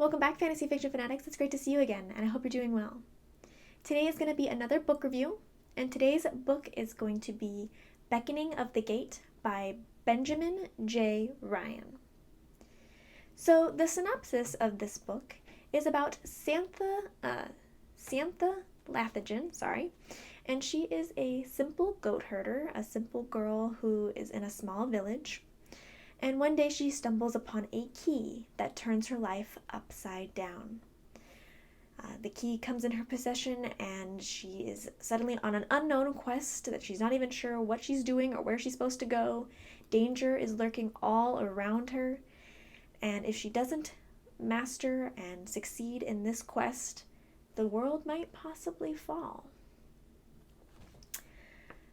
Welcome back, Fantasy Fiction Fanatics. It's great to see you again, and I hope you're doing well. Today is going to be another book review, and today's book is going to be Beckoning of the Gate by Benjamin J. Ryan. So, the synopsis of this book is about Santha Lathagen, and she is a simple goat herder, a simple girl who is in a small village. And one day she stumbles upon a key that turns her life upside down. The key comes in her possession, and she is suddenly on an unknown quest that she's not even sure what she's doing or where she's supposed to go. Danger is lurking all around her, and if she doesn't master and succeed in this quest, the world might possibly fall.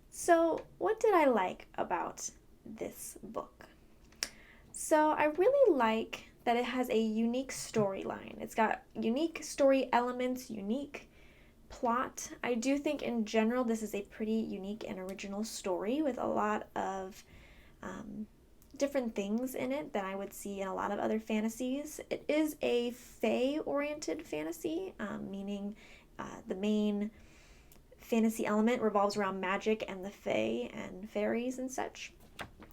So, what did I like about this book? So I really like that it has a unique storyline. It's got unique story elements, unique plot. I do think in general this is a pretty unique and original story with a lot of different things in it than I would see in a lot of other fantasies. It is a fae-oriented fantasy, meaning the main fantasy element revolves around magic and the fae and fairies and such.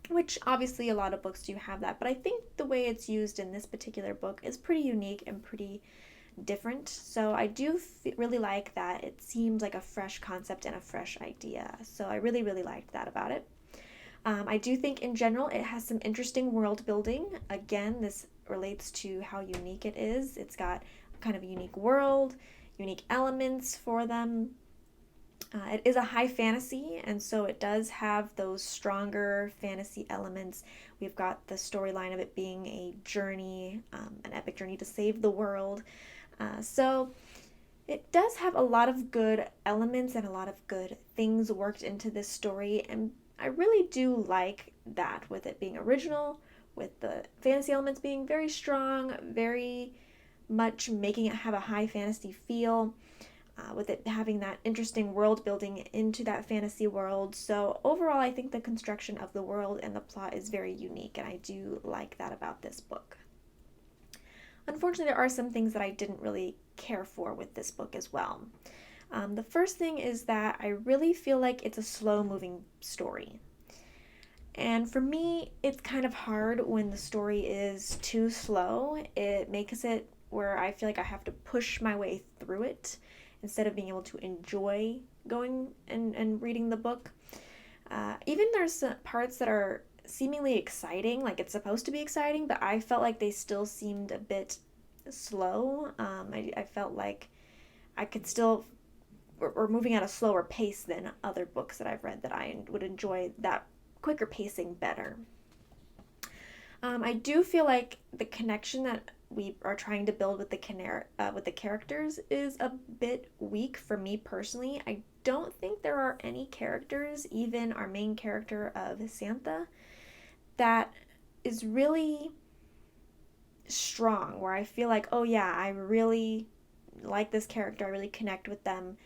Which obviously a lot of books do have that, but I think the way it's used in this particular book is pretty unique and pretty different. So I do really like that it seems like a fresh concept and a fresh idea. So I really liked that about it. I do think in general it has some interesting world building. Again, this relates to how unique it is. It's got kind of a unique world, unique elements for them. It is a high fantasy, and so it does have those stronger fantasy elements. We've got the storyline of it being a journey, an epic journey to save the world. So it does have a lot of good elements and a lot of good things worked into this story, and I really do like that with it being original, with the fantasy elements being very strong, very much making it have a high fantasy feel. With it having that interesting world building into that fantasy world. So overall, I think the construction of the world and the plot is very unique, and I do like that about this book. Unfortunately, there are some things that I didn't really care for with this book as well. The first thing is that I really feel like it's a slow-moving story. And for me, it's kind of hard when the story is too slow. It makes it where I feel like I have to push my way through it instead of being able to enjoy going and reading the book. Even there's parts that are seemingly exciting, like it's supposed to be exciting, but I felt like they still seemed a bit slow. I felt like I could still, or moving at a slower pace than other books that I've read that I would enjoy that quicker pacing better. I do feel like the connection that we are trying to build with the characters is a bit weak for me personally. I don't think there are any characters, even our main character of Santha, that is really strong, where I feel like, oh yeah, I really like this character, I really connect with them.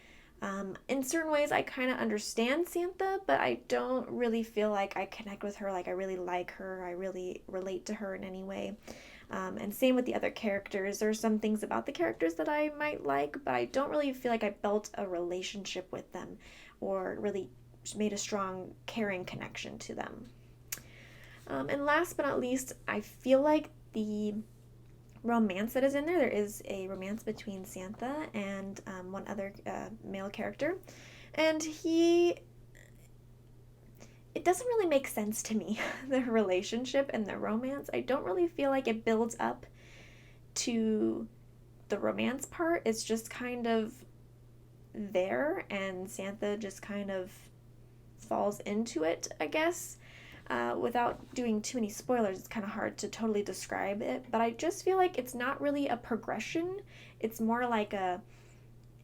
In certain ways, I kind of understand Santha, but I don't really feel like I connect with her, like I really like her, I really relate to her in any way. And same with the other characters. There are some things about the characters that I might like, but I don't really feel like I built a relationship with them or really made a strong, caring connection to them. And last but not least, I feel like the romance that is in there is a romance between Santha and one other male character. And it doesn't really make sense to me, the relationship and the romance. I don't really feel like it builds up to the romance part. It's just kind of there, and Santha just kind of falls into it, I guess. Without doing too many spoilers, it's kind of hard to totally describe it, but I just feel like it's not really a progression. It's more like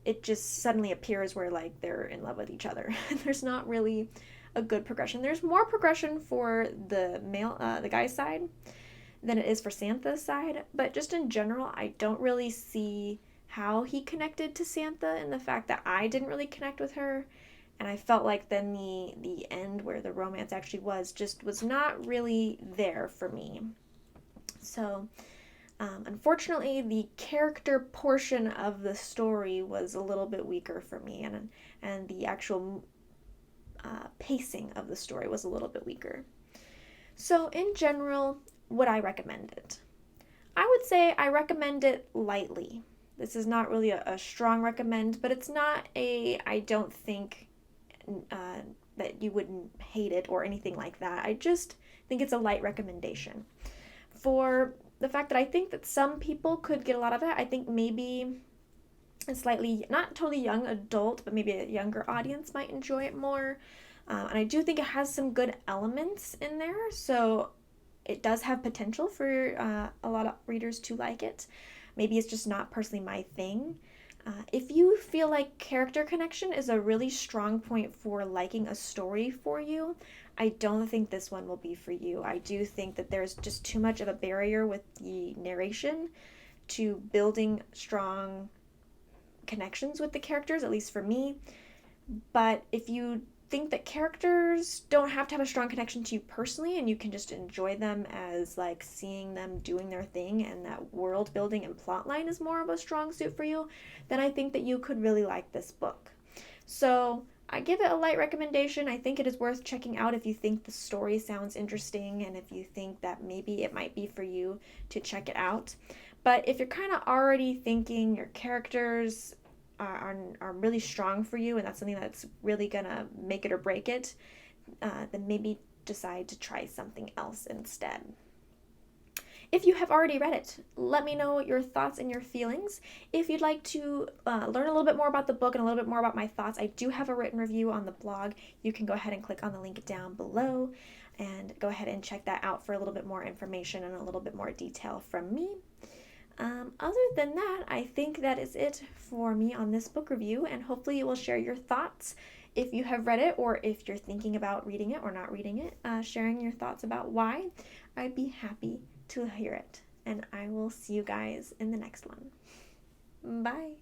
it just suddenly appears where like they're in love with each other. There's not really a good progression. There's more progression for the guy's side than it is for Santha's side, but just in general, I don't really see how he connected to Santha, and the fact that I didn't really connect with her, and I felt like then the end where the romance actually was not really there for me. So Unfortunately, the character portion of the story was a little bit weaker for me, and the actual pacing of the story was a little bit weaker. So, in general, would I recommend it? I would say I recommend it lightly. This is not really a strong recommend, but it's not a I don't think uh, that you wouldn't hate it or anything like that. I just think it's a light recommendation. For the fact that I think that some people could get a lot of it, I think maybe a slightly, not totally young adult, but maybe a younger audience might enjoy it more. And I do think it has some good elements in there, so it does have potential for a lot of readers to like it. Maybe it's just not personally my thing. If you feel like character connection is a really strong point for liking a story for you, I don't think this one will be for you. I do think that there's just too much of a barrier with the narration to building strong connections with the characters, at least for me. But if you think that characters don't have to have a strong connection to you personally and you can just enjoy them as like seeing them doing their thing and that world building and plot line is more of a strong suit for you, then I think that you could really like this book. So I give it a light recommendation. I think it is worth checking out if you think the story sounds interesting and if you think that maybe it might be for you to check it out. But if you're kind of already thinking your characters are really strong for you and that's something that's really gonna make it or break it, then maybe decide to try something else instead. If you have already read it, let me know your thoughts and your feelings. If you'd like to learn a little bit more about the book and a little bit more about my thoughts, I do have a written review on the blog. You can go ahead and click on the link down below and go ahead and check that out for a little bit more information and a little bit more detail from me. Other than that, I think that is it for me on this book review, and hopefully you will share your thoughts if you have read it or if you're thinking about reading it or not reading it, sharing your thoughts about why. I'd be happy to hear it, and I will see you guys in the next one. Bye.